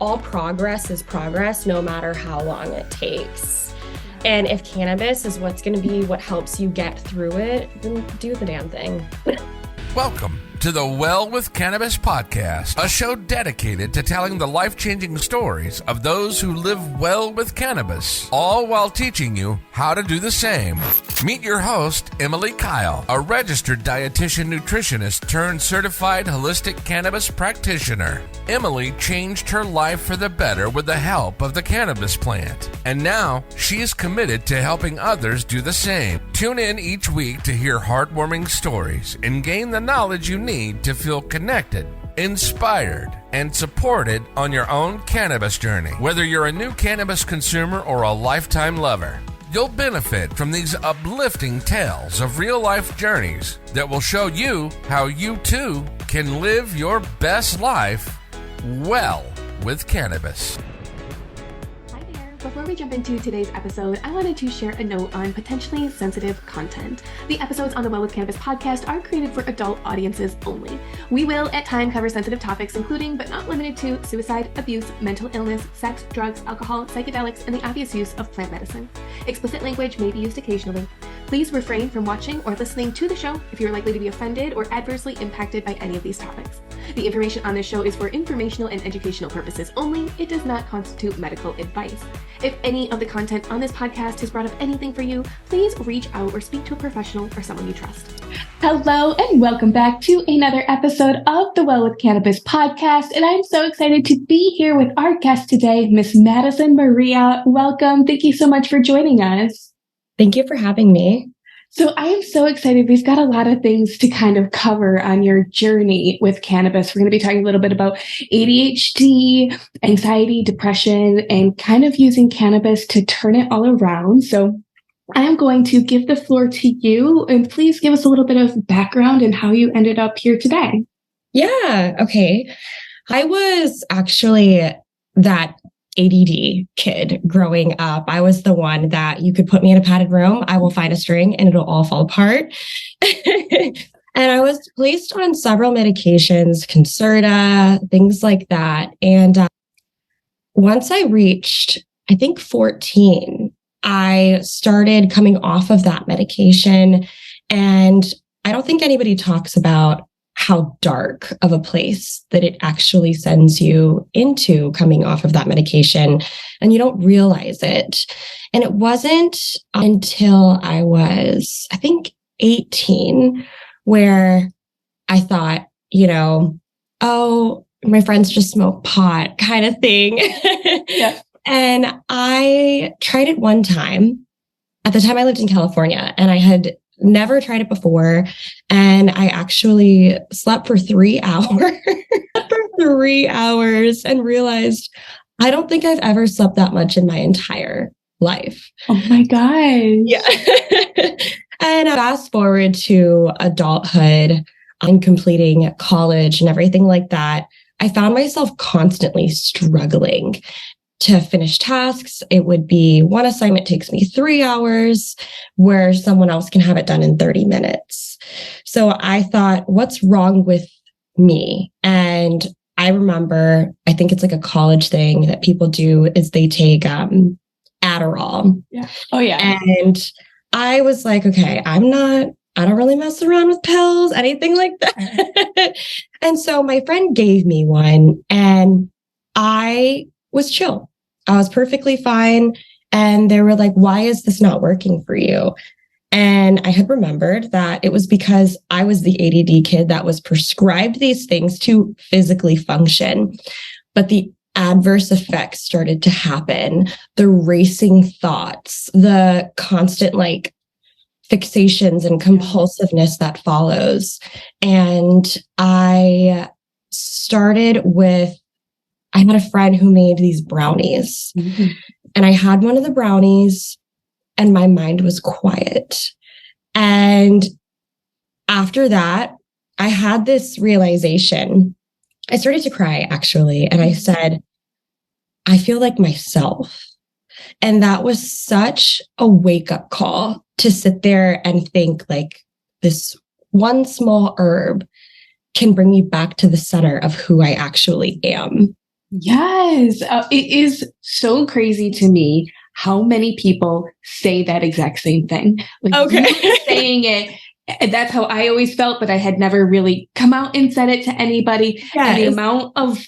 all progress is progress, no matter how long it takes. And if cannabis is what's going to be what helps you get through it, then do the damn thing. Welcome to the Well with Cannabis podcast, a show dedicated to telling the life-changing stories of those who live well with cannabis, all while teaching you how to do the same. Meet your host, Emily Kyle, a registered dietitian nutritionist turned certified holistic cannabis practitioner. Emily changed her life for the better with the help of the cannabis plant, and now she is committed to helping others do the same. Tune in each week to hear heartwarming stories and gain the knowledge you need to feel connected, inspired, and supported on your own cannabis journey. Whether you're a new cannabis consumer or a lifetime lover, you'll benefit from these uplifting tales of real-life journeys that will show you how you too can live your best life well with cannabis. Before we jump into today's episode, I wanted to share a note on potentially sensitive content. The episodes on the Well with Cannabis podcast are created for adult audiences only. We will at times cover sensitive topics, including but not limited to suicide, abuse, mental illness, sex, drugs, alcohol, psychedelics, and the obvious use of plant medicine. Explicit language may be used occasionally. Please refrain from watching or listening to the show if you're likely to be offended or adversely impacted by any of these topics. The information on this show is for informational and educational purposes only. It does not constitute medical advice. If any of the content on this podcast has brought up anything for you, please reach out or speak to a professional or someone you trust. Hello and welcome back to another episode of the Well with Cannabis podcast. And I'm so excited to be here with our guest today, Miss Madison Maria. Welcome. Thank you so much for joining us. Thank you for having me. So I am so excited. We've got a lot of things to kind of cover on your journey with cannabis. We're going to be talking a little bit about ADHD, anxiety, depression, and kind of using cannabis to turn it all around. So I am going to give the floor to you, and please give us a little bit of background and how you ended up here today. Yeah. Okay. I was actually that ADD kid growing up. I was the one that you could put me in a padded room, I will find a string and it'll all fall apart. And I was placed on several medications, Concerta, things like that. And once I reached, I think 14, I started coming off of that medication. And I don't think anybody talks about how dark of a place that it actually sends you into coming off of that medication, and you don't realize it. And it wasn't until I was, I think, 18, where I thought, oh, my friends just smoke pot kind of thing. Yeah. And I tried it one time. At the time I lived in California, and I had never tried it before. And I actually slept for 3 hours, and realized I don't think I've ever slept that much in my entire life. Oh my gosh. Yeah. And fast forward to adulthood and completing college and everything like that, I found myself constantly struggling to finish tasks. It would be one assignment takes me 3 hours where someone else can have it done in 30 minutes. So I thought, what's wrong with me? And I remember, I think it's like a college thing that people do is they take Adderall. Yeah. Oh yeah. And I was like, okay, I don't really mess around with pills, anything like that. And so my friend gave me one and I was chill. I was perfectly fine. And they were like, why is this not working for you? And I had remembered that it was because I was the ADD kid that was prescribed these things to physically function. But the adverse effects started to happen. The racing thoughts, the constant fixations and compulsiveness that follows. And I started with, I had a friend who made these brownies, and I had one of the brownies and my mind was quiet. And after that, I had this realization. I started to cry actually. And I said, I feel like myself. And that was such a wake-up call to sit there and think this one small herb can bring me back to the center of who I actually am. Yes. It is so crazy to me how many people say that exact same thing. Like Okay. you saying it, that's how I always felt, but I had never really come out and said it to anybody. Yes. And the amount of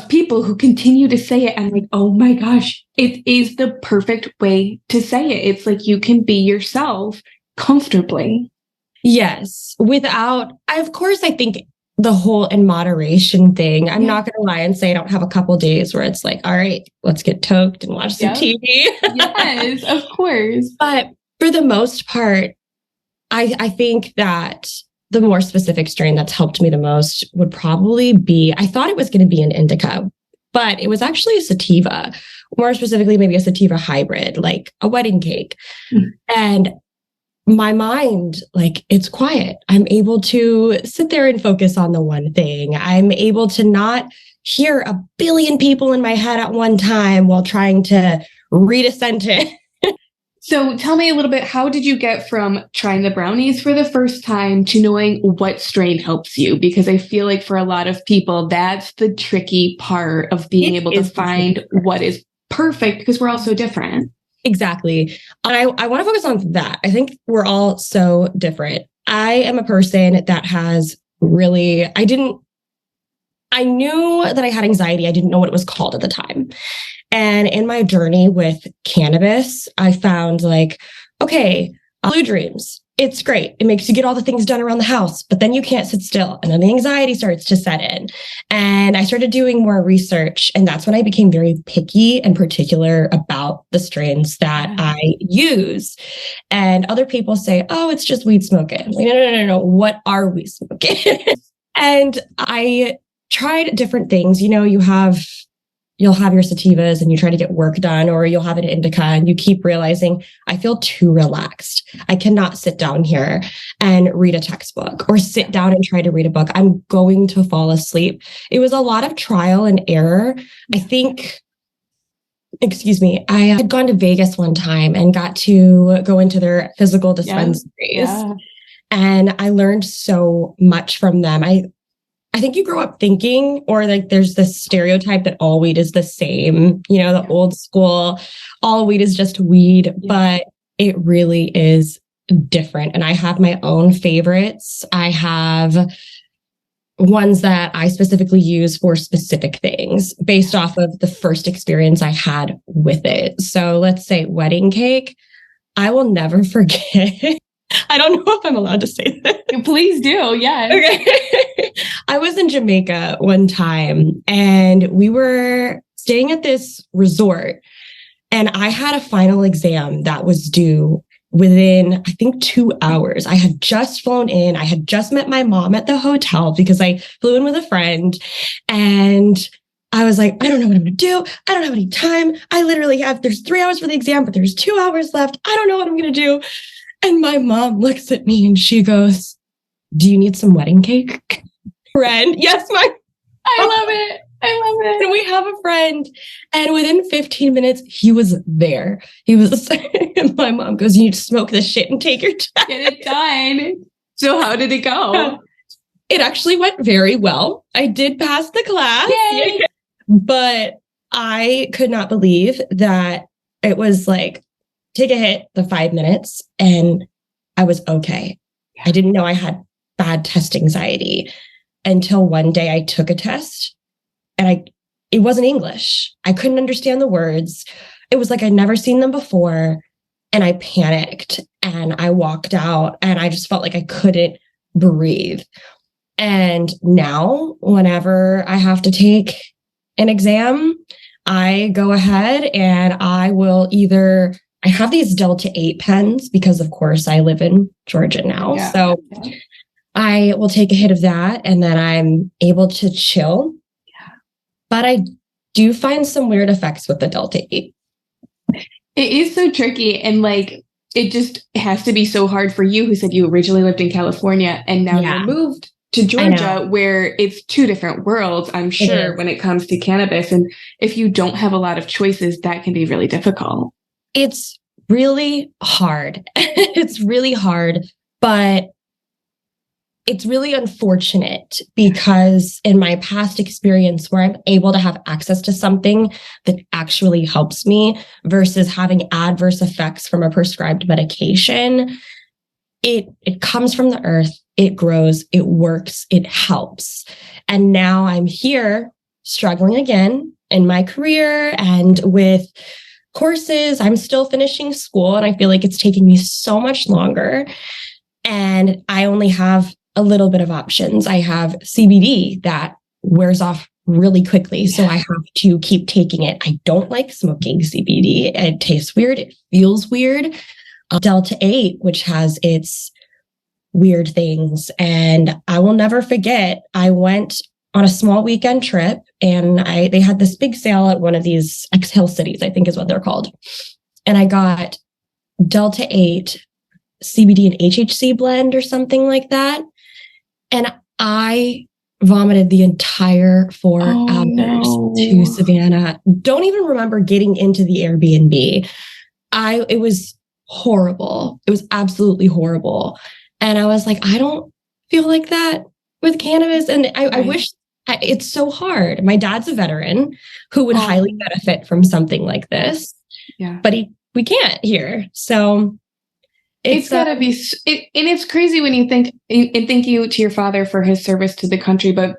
people who continue to say it, I'm like, oh my gosh, it is the perfect way to say it. It's like you can be yourself comfortably. Yes. Without, of course, I think the whole in moderation thing, I'm not going to lie and say I don't have a couple days where it's like, all right, let's get toked and watch some TV. Yes, of course. But for the most part, I think that the more specific strain that's helped me the most would probably be, I thought it was going to be an indica, but it was actually a sativa, more specifically, maybe a sativa hybrid, like a wedding cake. And my mind, like, it's quiet. I'm able to sit there and focus on the one thing. I'm able to not hear a billion people in my head at one time while trying to read a sentence. So tell me a little bit, how did you get from trying the brownies for the first time to knowing what strain helps you? Because I feel like for a lot of people, that's the tricky part of being able to find what is perfect, because we're all so different. Exactly. And I want to focus on that. I think we're all so different. I am a person that has really, I knew that I had anxiety. I didn't know what it was called at the time. And in my journey with cannabis, I found like, okay, blue dreams. It's great. It makes you get all the things done around the house, but then you can't sit still. And then the anxiety starts to set in. And I started doing more research. And that's when I became very picky and particular about the strains that I use. And other people say, oh, it's just weed smoking. Like, no. What are we smoking? And I tried different things. You know, you'll have your sativas and you try to get work done, or you'll have an indica and you keep realizing, I feel too relaxed. I cannot sit down here and read a textbook or sit down and try to read a book. I'm going to fall asleep. It was a lot of trial and error. I think, I had gone to Vegas one time and got to go into their physical dispensaries. Yeah. And I learned so much from them. I think you grow up thinking, or like there's this stereotype that all weed is the same, you know, the old school, all weed is just weed, but it really is different. And I have my own favorites. I have ones that I specifically use for specific things based off of the first experience I had with it. So let's say wedding cake, I will never forget. I don't know if I'm allowed to say that. Please do. Yeah. Okay. I was in Jamaica one time and we were staying at this resort, and I had a final exam that was due within, I think, 2 hours. I had just flown in. I had just met my mom at the hotel because I flew in with a friend, and I was like, I don't know what I'm going to do. I don't have any time. I literally there's 3 hours for the exam, but there's 2 hours left. I don't know what I'm going to do. And my mom looks at me and she goes, do you need some wedding cake? Friend. Yes, I love it. I love it. And we have a friend. And within 15 minutes, he was there. He was, and my mom goes, you need to smoke this shit and take your time. Get it done. So how did it go? It actually went very well. I did pass the class. Yay. But I could not believe that it was like, take a hit, the 5 minutes, and I was okay. I didn't know I had bad test anxiety until one day I took a test and it wasn't English. I couldn't understand the words. It was like I'd never seen them before. And I panicked and I walked out and I just felt like I couldn't breathe. And now whenever I have to take an exam, I go ahead and I will I have these Delta 8 pens because, of course, I live in Georgia now. Yeah. So I will take a hit of that and then I'm able to chill. Yeah. But I do find some weird effects with the Delta 8. It is so tricky. And like, it just has to be so hard for you, who said you originally lived in California and now you moved to Georgia, where it's two different worlds, I'm sure, when it comes to cannabis. And if you don't have a lot of choices, that can be really difficult. It's really hard. It's really hard, but it's really unfortunate because in my past experience where I'm able to have access to something that actually helps me versus having adverse effects from a prescribed medication, it comes from the earth, it grows, it works, it helps. And now I'm here struggling again in my career and with courses. I'm still finishing school and I feel like it's taking me so much longer. And I only have a little bit of options. I have CBD that wears off really quickly. So I have to keep taking it. I don't like smoking CBD. It tastes weird. It feels weird. Delta 8, which has its weird things. And I will never forget, I went on a small weekend trip and they had this big sale at one of these Exhale cities, I think is what they're called. And I got Delta 8 CBD and HHC blend or something like that. And I vomited the entire 4 hours to Savannah. Don't even remember getting into the Airbnb. It was horrible. It was absolutely horrible. And I was like, I don't feel like that with cannabis. And I wish it's so hard. My dad's a veteran who would highly benefit from something like this. Yeah. But we can't here. So it's gotta be, and it's crazy when you think, and thank you to your father for his service to the country, but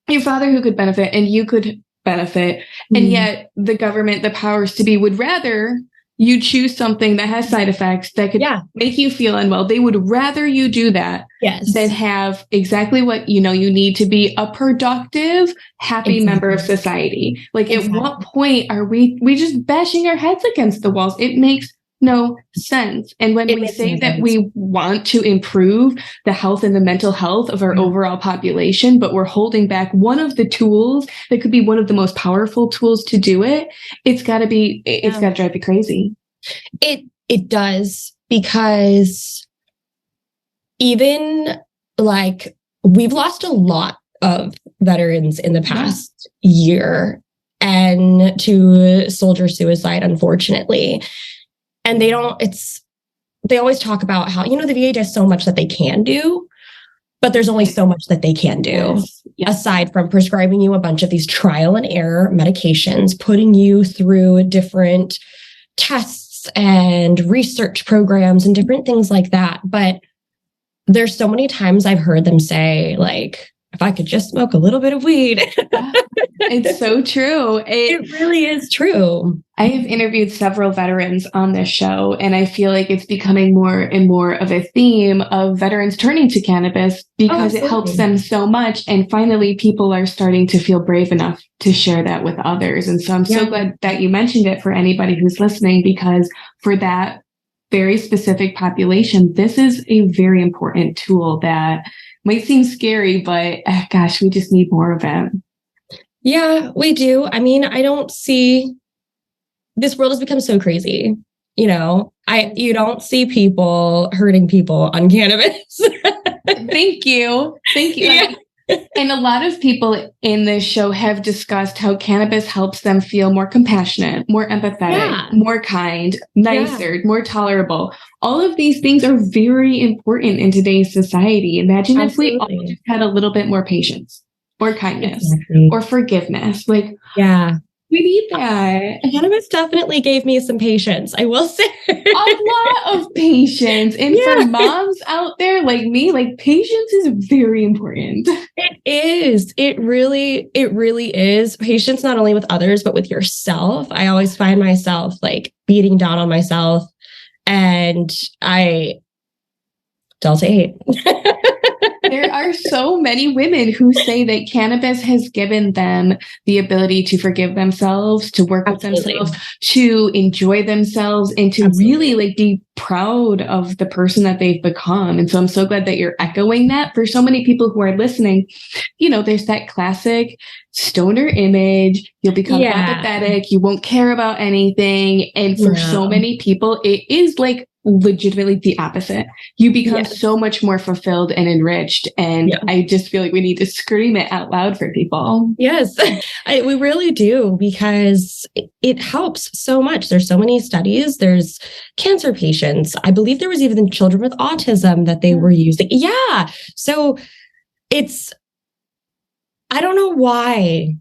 your father who could benefit and you could benefit. And yet the government, the powers to be would rather you choose something that has side effects that could make you feel unwell. They would rather you do that than have exactly what you need to be a productive, happy member of society. Like at what point are we just bashing our heads against the walls? It makes no sense. And when we say that we want to improve the health and the mental health of our overall population, but we're holding back one of the tools that could be one of the most powerful tools to do it, it's got to drive you crazy. It does, because even like we've lost a lot of veterans in the past year and to soldier suicide, unfortunately. And they always talk about how, the VA does so much that they can do, but there's only so much that they can do aside from prescribing you a bunch of these trial and error medications, putting you through different tests and research programs and different things like that. But there's so many times I've heard them say, like, if I could just smoke a little bit of weed. It's so true. It really is true. I have interviewed several veterans on this show, and I feel like it's becoming more and more of a theme of veterans turning to cannabis because it helps them so much. And finally, people are starting to feel brave enough to share that with others. And so I'm so glad that you mentioned it for anybody who's listening, because for that very specific population, this is a very important tool that might seem scary, but gosh, we just need more of it. Yeah, we do. I mean, I don't see, this world has become so crazy. You don't see people hurting people on cannabis. Thank you. Yeah. And a lot of people in this show have discussed how cannabis helps them feel more compassionate, more empathetic, more kind, nicer, more tolerable. All of these things are very important in today's society. Imagine if we all just had a little bit more patience or kindness or forgiveness. We need that. Cannabis definitely gave me some patience, I will say. A lot of patience. And for moms out there like me, patience is very important. It is. It really is. Patience not only with others, but with yourself. I always find myself beating down on myself. And Delta 8. There are so many women who say that cannabis has given them the ability to forgive themselves, to work with themselves, to enjoy themselves, and to really be proud of the person that they've become. And so I'm so glad that you're echoing that. For so many people who are listening, there's that classic stoner image. You'll become apathetic. You won't care about anything. And for so many people, it is legitimately the opposite. You become so much more fulfilled and enriched. And I just feel like we need to scream it out loud for people. Yes, we really do, because it helps so much. There's so many studies. There's cancer patients. I believe there was even children with autism that they were using. Yeah. So I don't know why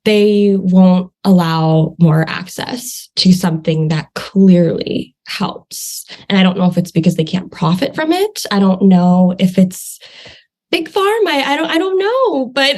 they won't allow more access to something that clearly helps. And I don't know if it's because they can't profit from it. I don't know if it's big pharma. I don't know, but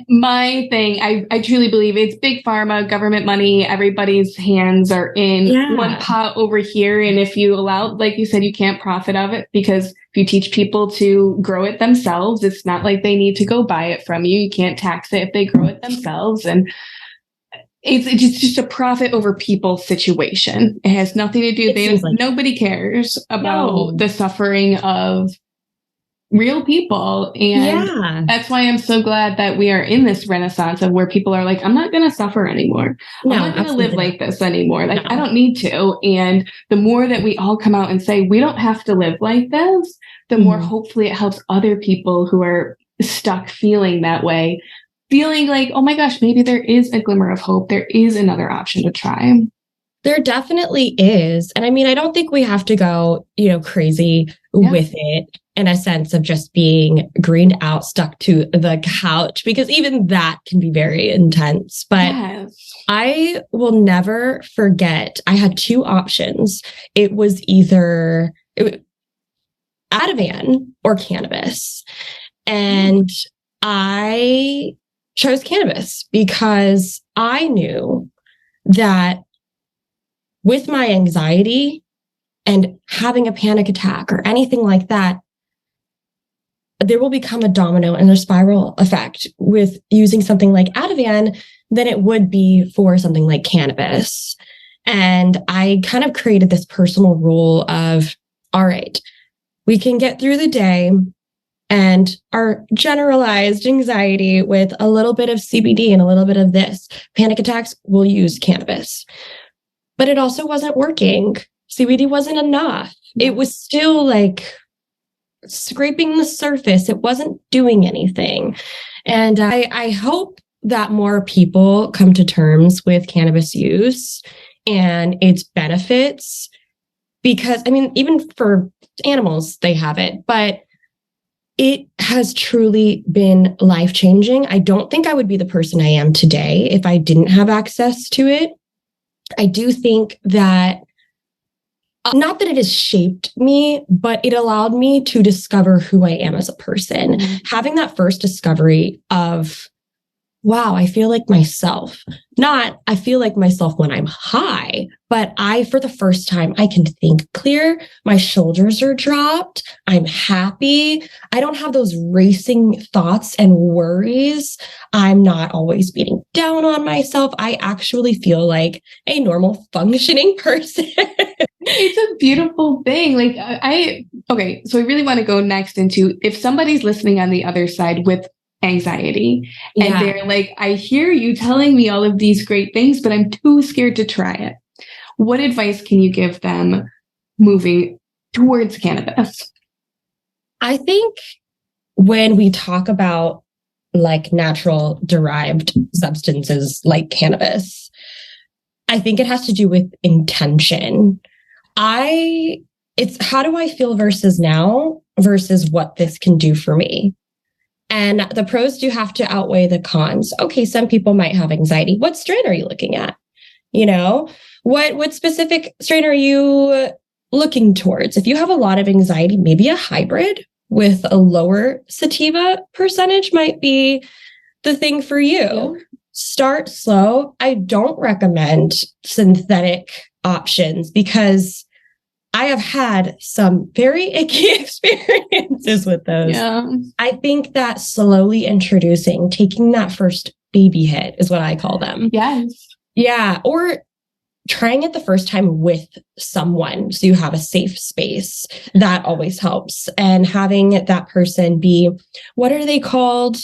my thing, I truly believe it's big pharma, government money, everybody's hands are in one pot over here. And if you allow, like you said, you can't profit of it, because if you teach people to grow it themselves, it's not like they need to go buy it from you. You can't tax it if they grow it themselves. And it's just a profit over people situation. It has nothing to do, nobody cares about the suffering of real people. And that's why I'm so glad that we are in this renaissance of where people are like, I'm not going to suffer anymore. I'm not going to live like this anymore. Like, I don't need to. And the more that we all come out and say, we don't have to live like this, the more hopefully it helps other people who are stuck feeling that way, feeling like, oh my gosh, maybe there is a glimmer of hope. There is another option to try. There definitely is. And I mean, I don't think we have to go, crazy with it in a sense of just being greened out, stuck to the couch, because even that can be very intense. But I will never forget, I had two options. It was either Ativan or cannabis. And I chose cannabis because I knew that with my anxiety and having a panic attack or anything like that, there will become a domino and a spiral effect with using something like Ativan than it would be for something like cannabis. And I kind of created this personal rule of, all right, we can get through the day and our generalized anxiety with a little bit of CBD and a little bit of this. Panic attacks, we'll use cannabis. But it also wasn't working. CBD wasn't enough. It was still like scraping the surface. It wasn't doing anything. And I hope that more people come to terms with cannabis use and its benefits, because, I mean, even for animals, they have it, but it has truly been life-changing. I don't think I would be the person I am today if I didn't have access to it. I do think that, not that it has shaped me, but it allowed me to discover who I am as a person. Having that first discovery of, wow, I feel like myself. Not, I feel like myself when I'm high, but for the first time, I can think clear. My shoulders are dropped. I'm happy. I don't have those racing thoughts and worries. I'm not always beating down on myself. I actually feel like a normal functioning person. It's a beautiful thing. Like okay, so I really want to go next into, if somebody's listening on the other side with anxiety and they're like, I hear you telling me all of these great things, but I'm too scared to try it. What advice can you give them moving towards cannabis? I think when we talk about like natural derived substances like cannabis, I think it has to do with intention. It's how do I feel versus now versus what this can do for me? And the pros do have to outweigh the cons. Okay, some people might have anxiety. What strain are you looking at? What specific strain are you looking towards? If you have a lot of anxiety, maybe a hybrid with a lower sativa percentage might be the thing for you. Start slow. I don't recommend synthetic options because I have had some very icky experiences with those. Yeah. I think that slowly introducing, taking that first baby hit is what I call them. Yes. Yeah. Or trying it the first time with someone so you have a safe space. That always helps. And having that person be, what are they called?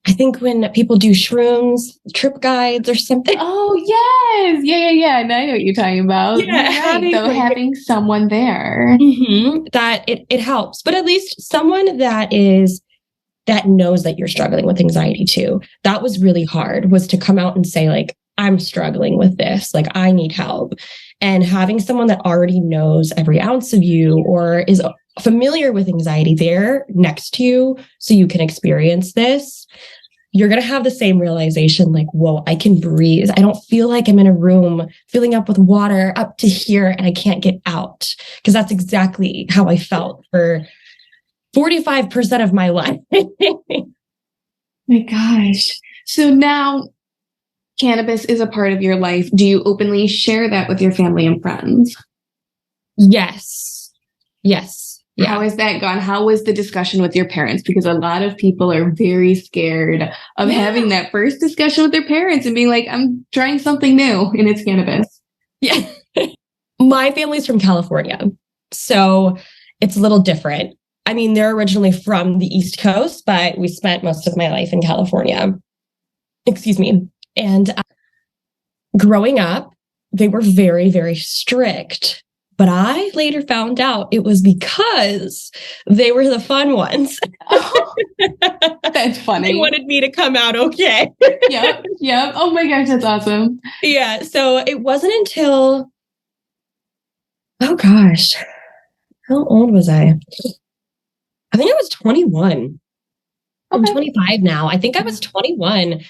I think when people do shrooms, trip guides or something. Oh, yes. Yeah. Now I know what you're talking about. Yeah. Right. Having someone there. That it helps. But at least someone that knows that you're struggling with anxiety too. That was really hard, was to come out and say like, I'm struggling with this. Like, I need help. And having someone that already knows every ounce of you or is familiar with anxiety, they're next to you so you can experience this, you're going to have the same realization like, whoa, I can breathe. I don't feel like I'm in a room filling up with water up to here and I can't get out. Because that's exactly how I felt for 45% of my life. My gosh. So now cannabis is a part of your life. Do you openly share that with your family and friends? Yes. Yes. Yeah. How has that gone? How was the discussion with your parents? Because a lot of people are very scared of having that first discussion with their parents and being like, I'm trying something new and it's cannabis. Yeah. My family's from California, so it's a little different. I mean, they're originally from the East Coast, but we spent most of my life in California. Excuse me. And growing up, they were very, very strict. But I later found out it was because they were the fun ones. Oh, that's funny. They wanted me to come out okay. Yep. Oh my gosh, that's awesome. Yeah. So it wasn't until, oh gosh, how old was I? I think I was 21. I'm 25 now. I think I was 21,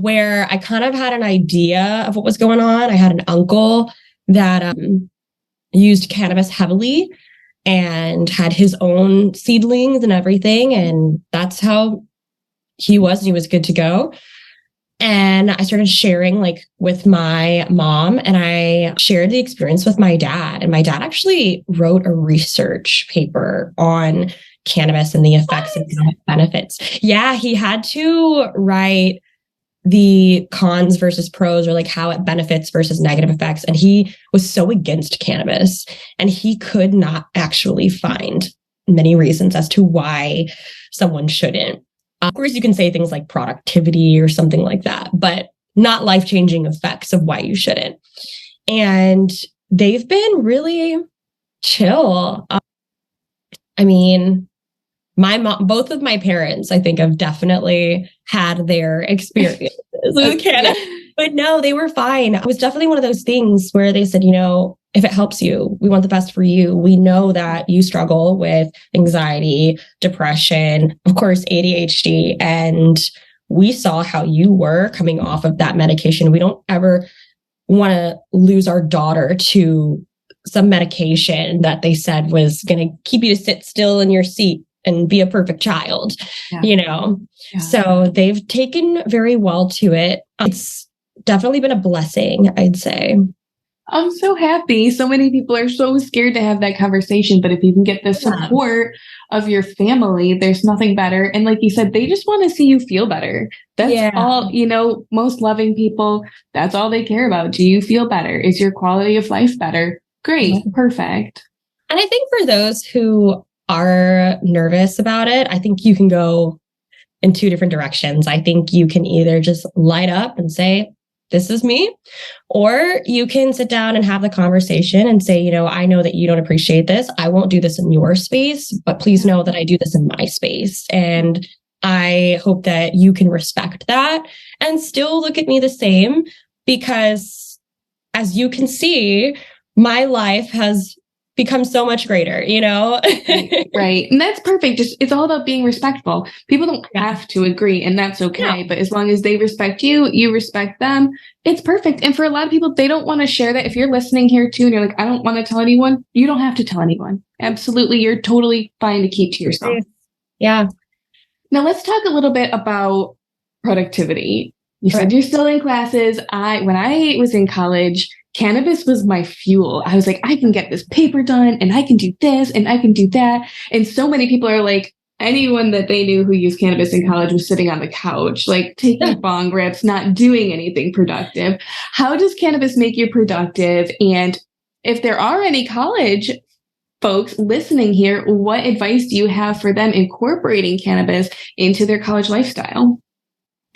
where I kind of had an idea of what was going on. I had an uncle that used cannabis heavily and had his own seedlings and everything. And that's how he was. He was good to go. And I started sharing like with my mom, and I shared the experience with my dad. And my dad actually wrote a research paper on cannabis and the effects and benefits. Yeah, he had to write the cons versus pros, or like how it benefits versus negative effects. And he was so against cannabis, and he could not actually find many reasons as to why someone shouldn't. Of course, you can say things like productivity or something like that, but not life-changing effects of why you shouldn't. And they've been really chill. I mean, my mom, both of my parents, I think, have definitely had their experiences with cannabis. But no, they were fine. It was definitely one of those things where they said, you know, if it helps you, we want the best for you. We know that you struggle with anxiety, depression, of course, ADHD. And we saw how you were coming off of that medication. We don't ever want to lose our daughter to some medication that they said was going to keep you to sit still in your seat and be a perfect child, you know? Yeah. So they've taken very well to it. It's definitely been a blessing, I'd say. I'm so happy. So many people are so scared to have that conversation, but if you can get the support of your family, there's nothing better. And like you said, they just want to see you feel better. That's all, you know, most loving people, that's all they care about. Do you feel better? Is your quality of life better? Great. Perfect. And I think for those who are nervous about it, I think you can go in two different directions. I think you can either just light up and say, this is me, or you can sit down and have the conversation and say, you know, I know that you don't appreciate this. I won't do this in your space, but please know that I do this in my space. And I hope that you can respect that and still look at me the same, because as you can see, my life has become so much greater, you know? Right. And that's perfect. Just, it's all about being respectful. People don't have to agree, and that's okay. But as long as they respect you, you respect them, it's perfect. And for a lot of people, they don't want to share that. If you're listening here too, and you're like, I don't want to tell anyone, you don't have to tell anyone. Absolutely. You're totally fine to keep to yourself. Yeah. Now let's talk a little bit about productivity. You said you're still in classes. When I was in college, cannabis was my fuel. I was like, I can get this paper done, and I can do this, and I can do that. And so many people are like, anyone that they knew who used cannabis in college was sitting on the couch, like taking bong rips, not doing anything productive. How does cannabis make you productive? And if there are any college folks listening here, what advice do you have for them incorporating cannabis into their college lifestyle?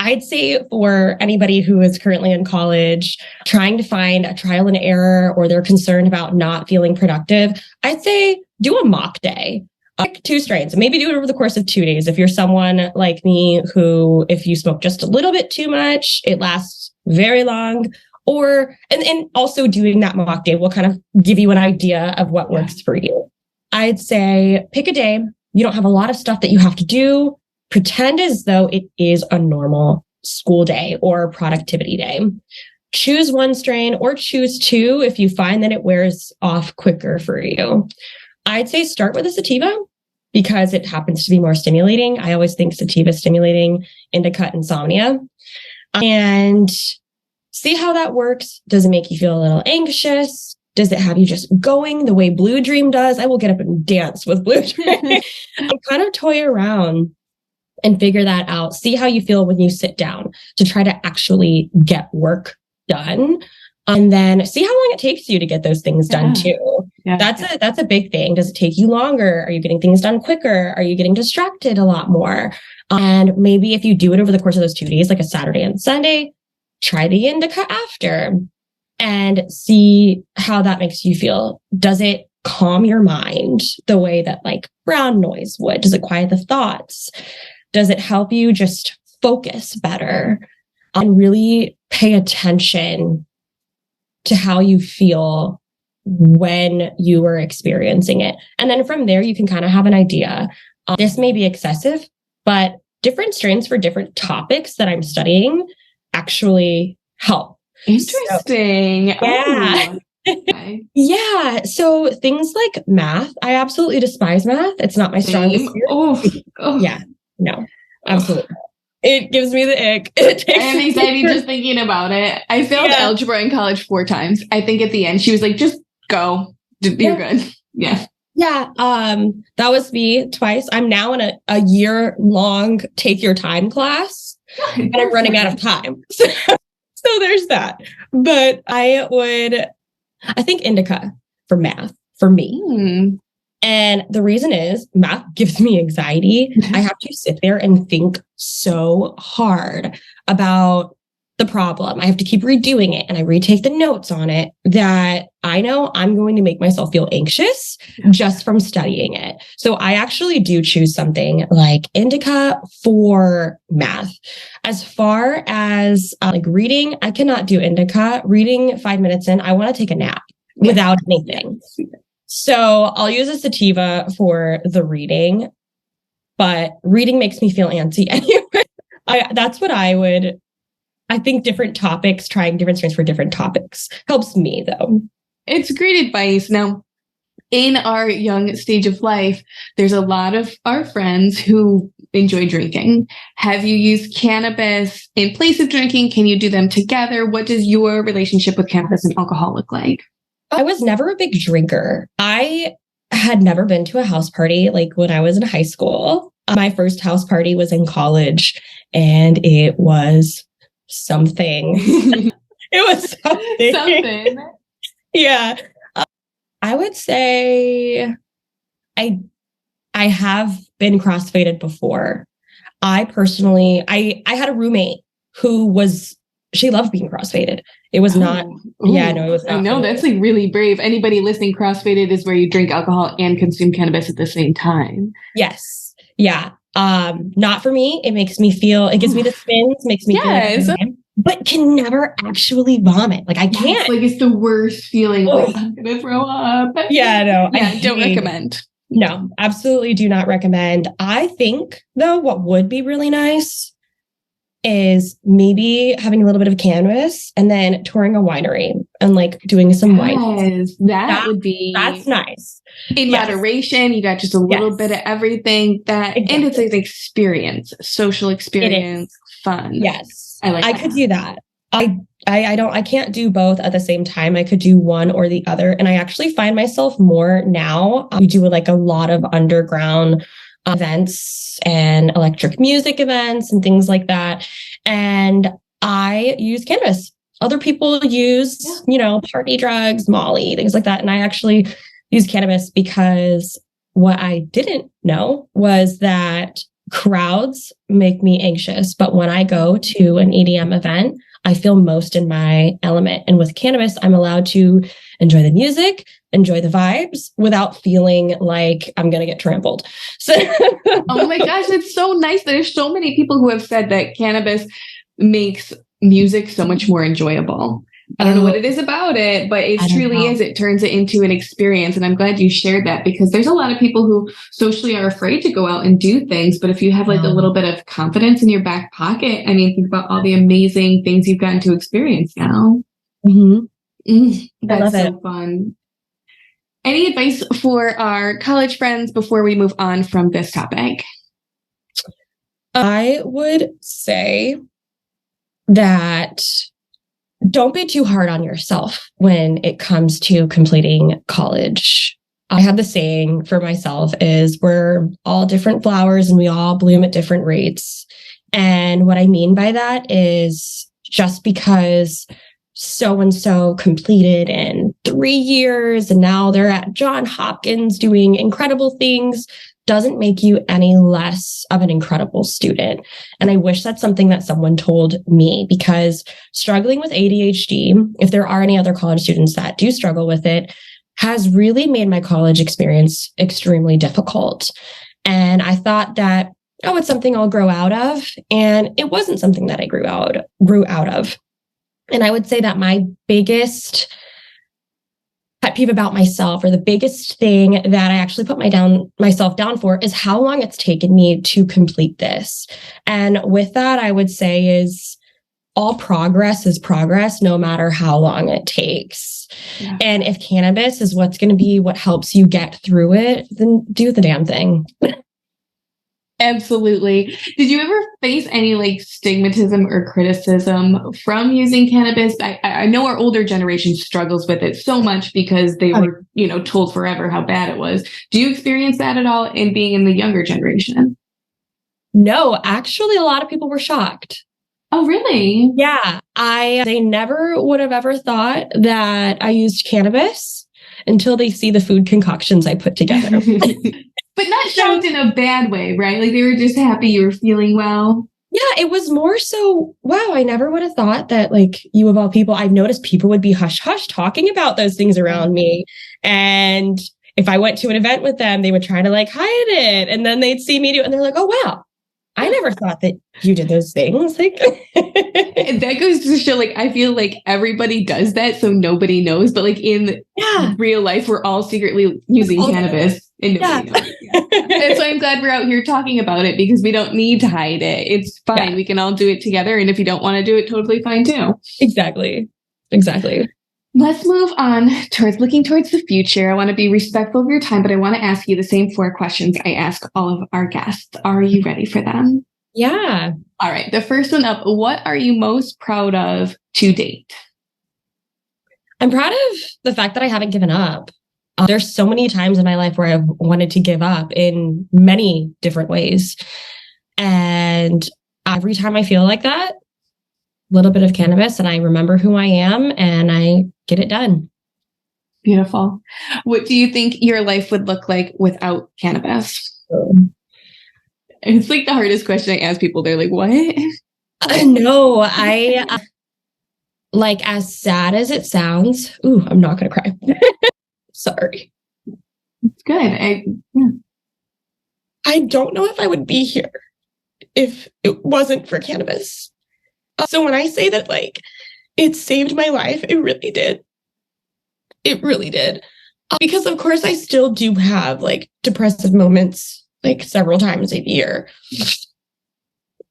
I'd say for anybody who is currently in college, trying to find a trial and error, or they're concerned about not feeling productive, I'd say do a mock day. Pick 2 strains, maybe do it over the course of 2 days. If you're someone like me who, if you smoke just a little bit too much, it lasts very long. Or, and also doing that mock day will kind of give you an idea of what works for you. I'd say pick a day. You don't have a lot of stuff that you have to do. Pretend as though it is a normal school day or productivity day. Choose one strain or choose two if you find that it wears off quicker for you. I'd say start with a sativa because it happens to be more stimulating. I always think sativa stimulating, indica insomnia. And see how that works. Does it make you feel a little anxious? Does it have you just going the way Blue Dream does? I will get up and dance with Blue Dream. And kind of toy around and figure that out. See how you feel when you sit down to try to actually get work done. And then see how long it takes you to get those things done too. Yeah. That's a big thing. Does it take you longer? Are you getting things done quicker? Are you getting distracted a lot more? And maybe if you do it over the course of those 2 days, like a Saturday and Sunday, try the indica after and see how that makes you feel. Does it calm your mind the way that like brown noise would? Does it quiet the thoughts? Does it help you just focus better and really pay attention to how you feel when you are experiencing it? And then from there, you can kind of have an idea. This may be excessive, but different strains for different topics that I'm studying actually help. Interesting. So, yeah. Okay. Yeah. So things like math, I absolutely despise math. It's not my strongest. Yeah. No, absolutely. It gives me the ick. I have anxiety just thinking about it. I failed algebra in college 4 times. I think at the end she was like, just go. You're good. Yeah. Yeah. That was me twice. I'm now in a year-long take your time class and I'm running out of time. So there's that. But I think indica for math for me. And the reason is math gives me anxiety. I have to sit there and think so hard about the problem. I have to keep redoing it and I retake the notes on it that I know I'm going to make myself feel anxious just from studying it. So I actually do choose something like indica for math. As far as like reading, I cannot do indica. Reading 5 minutes in, I want to take a nap without anything. So I'll use a sativa for the reading, but reading makes me feel antsy anyway. That's what I think different topics, trying different strains for different topics helps me though. It's great advice. Now, in our young stage of life, there's a lot of our friends who enjoy drinking. Have you used cannabis in place of drinking? Can you do them together? What does your relationship with cannabis and alcohol look like? I was never a big drinker. I had never been to a house party like when I was in high school. My first house party was in college and it was something. It was something. Yeah. I would say I have been crossfaded before. I personally, I had a roommate who she loved being crossfaded. It was not. Yeah, no, it was not. I know that's like really brave. Anybody listening, crossfaded is where you drink alcohol and consume cannabis at the same time. Yes. Yeah. Not for me. It makes me feel, it gives me the spins, makes me feel but can never actually vomit. Like I can't. Like it's the worst feeling. Like I'm gonna throw up. Yeah, no. Yeah, don't recommend. No, absolutely do not recommend. I think though, what would be really nice is maybe having a little bit of cannabis and then touring a winery and like doing some wines. That's nice. In moderation, you got just a little bit of everything and it's like an experience, social experience, fun. Yes. I could do that. I can't do both at the same time. I could do one or the other. And I actually find myself more now. We do like a lot of underground events and electric music events and things like that. And I use cannabis. Other people use, party drugs, Molly, things like that. And I actually use cannabis because what I didn't know was that crowds make me anxious. But when I go to an EDM event, I feel most in my element. And with cannabis, I'm allowed to enjoy the music, enjoy the vibes without feeling like I'm going to get trampled. So, oh my gosh, it's so nice. There's so many people who have said that cannabis makes music so much more enjoyable. I don't know what it is about it, but it truly is. It turns it into an experience. And I'm glad you shared that, because there's a lot of people who socially are afraid to go out and do things. But if you have like a little bit of confidence in your back pocket, I mean, think about all the amazing things you've gotten to experience now. That's so fun. Any advice for our college friends before we move on from this topic? I would say that don't be too hard on yourself when it comes to completing college. I have the saying for myself is we're all different flowers and we all bloom at different rates. And what I mean by that is just because so-and-so completed in 3 years and now they're at Johns Hopkins doing incredible things doesn't make you any less of an incredible student. And I wish that's something that someone told me, because struggling with ADHD, if there are any other college students that do struggle with it, has really made my college experience extremely difficult. And I thought that, oh, it's something I'll grow out of. And it wasn't something that I grew out of. And I would say that my biggest pet peeve about myself, or the biggest thing that I actually put myself down for, is how long it's taken me to complete this. And with that, I would say is all progress is progress, no matter how long it takes. Yeah. And if cannabis is what's going to be what helps you get through it, then do the damn thing. Absolutely. Did you ever face any like stigmatism or criticism from using cannabis? I know our older generation struggles with it so much because they were, told forever how bad it was. Do you experience that at all in being in the younger generation? No, actually, a lot of people were shocked. Oh, really? Yeah. They never would have ever thought that I used cannabis until they see the food concoctions I put together. But not shocked in a bad way, right? Like they were just happy you were feeling well. Yeah, it was more so, wow, I never would have thought that, like, you of all people, I've noticed people would be hush talking about those things around me. And if I went to an event with them, they would try to like hide it. And then they'd see me do it and they're like, oh, wow, I never thought that you did those things. Like, and that goes to show, like, I feel like everybody does that, so nobody knows. But like in real life, we're all secretly using cannabis. And nobody knows. That's why I'm glad we're out here talking about it, because we don't need to hide it. It's fine. Yeah. We can all do it together. And if you don't want to do it, totally fine too. Exactly. Let's move on towards looking towards the future. I want to be respectful of your time, but I want to ask you the same 4 questions I ask all of our guests. Are you ready for them? Yeah. All right. The first one up, what are you most proud of to date? I'm proud of the fact that I haven't given up. There's so many times in my life where I've wanted to give up in many different ways. And every time I feel like that, a little bit of cannabis and I remember who I am and I get it done. Beautiful. What do you think your life would look like without cannabis? It's like the hardest question I ask people. They're like, what? No, like, as sad as it sounds. Ooh, I'm not going to cry. Sorry. It's good. I don't know if I would be here if it wasn't for cannabis. So when I say that, like, it saved my life, it really did. It really did. Because of course I still do have like depressive moments, like several times a year.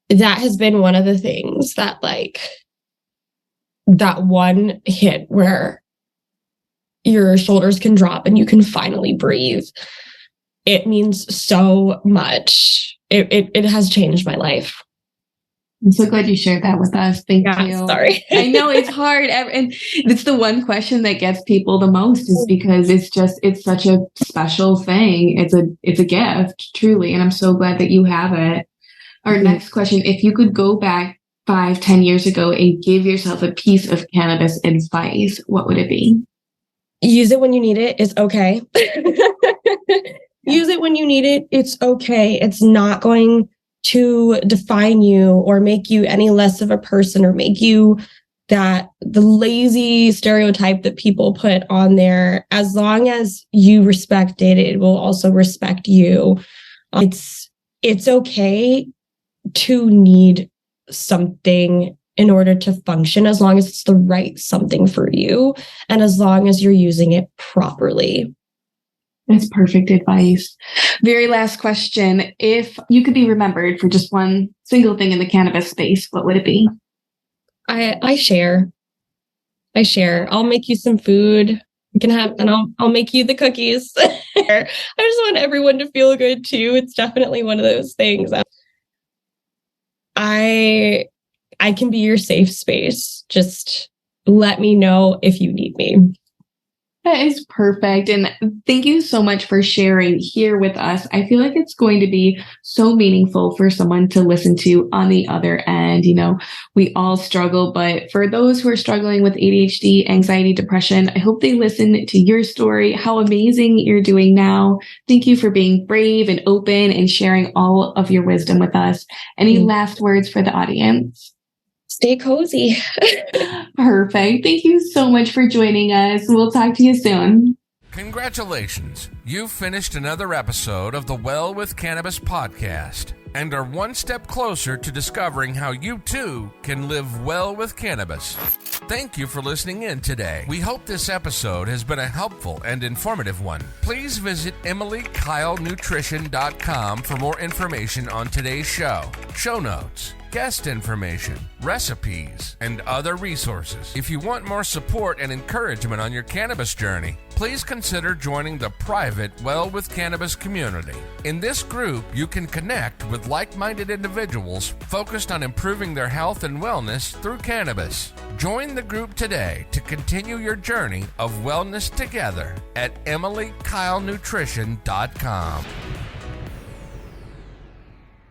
That has been one of the things that, like, that one hit where your shoulders can drop and you can finally breathe. It means so much. It has changed my life. I'm so glad you shared that with us. Thank you. Sorry. I know it's hard. And it's the one question that gets people the most, is because it's such a special thing. It's a gift, truly. And I'm so glad that you have it. Our next question, if you could go back 5-10 years ago and give yourself a piece of cannabis advice, what would it be? Use it when you need it. It's okay. Use it when you need it. It's okay. It's not going to define you or make you any less of a person or make you the lazy stereotype that people put on there. As long as you respect it, it will also respect you. It's okay to need something in order to function, as long as it's the right something for you and as long as you're using it properly. That's perfect advice. Very last question. If you could be remembered for just one single thing in the cannabis space, what would it be? I share. I'll make you some food. You can have, and I'll make you the cookies. I just want everyone to feel good too. It's definitely one of those things. I can be your safe space. Just let me know if you need me. That is perfect. And thank you so much for sharing here with us. I feel like it's going to be so meaningful for someone to listen to on the other end. You know, we all struggle, but for those who are struggling with ADHD, anxiety, depression, I hope they listen to your story, how amazing you're doing now. Thank you for being brave and open and sharing all of your wisdom with us. Any last words for the audience? Stay cozy. Perfect. Thank you so much for joining us. We'll talk to you soon. Congratulations. You've finished another episode of the Well with Cannabis podcast and are one step closer to discovering how you too can live well with cannabis. Thank you for listening in today. We hope this episode has been a helpful and informative one. Please visit EmilyKyleNutrition.com for more information on today's show notes, guest information, recipes, and other resources. If you want more support and encouragement on your cannabis journey, please consider joining the private Well with Cannabis community. In this group, you can connect with like-minded individuals focused on improving their health and wellness through cannabis. Join the group today to continue your journey of wellness together at EmilyKyleNutrition.com.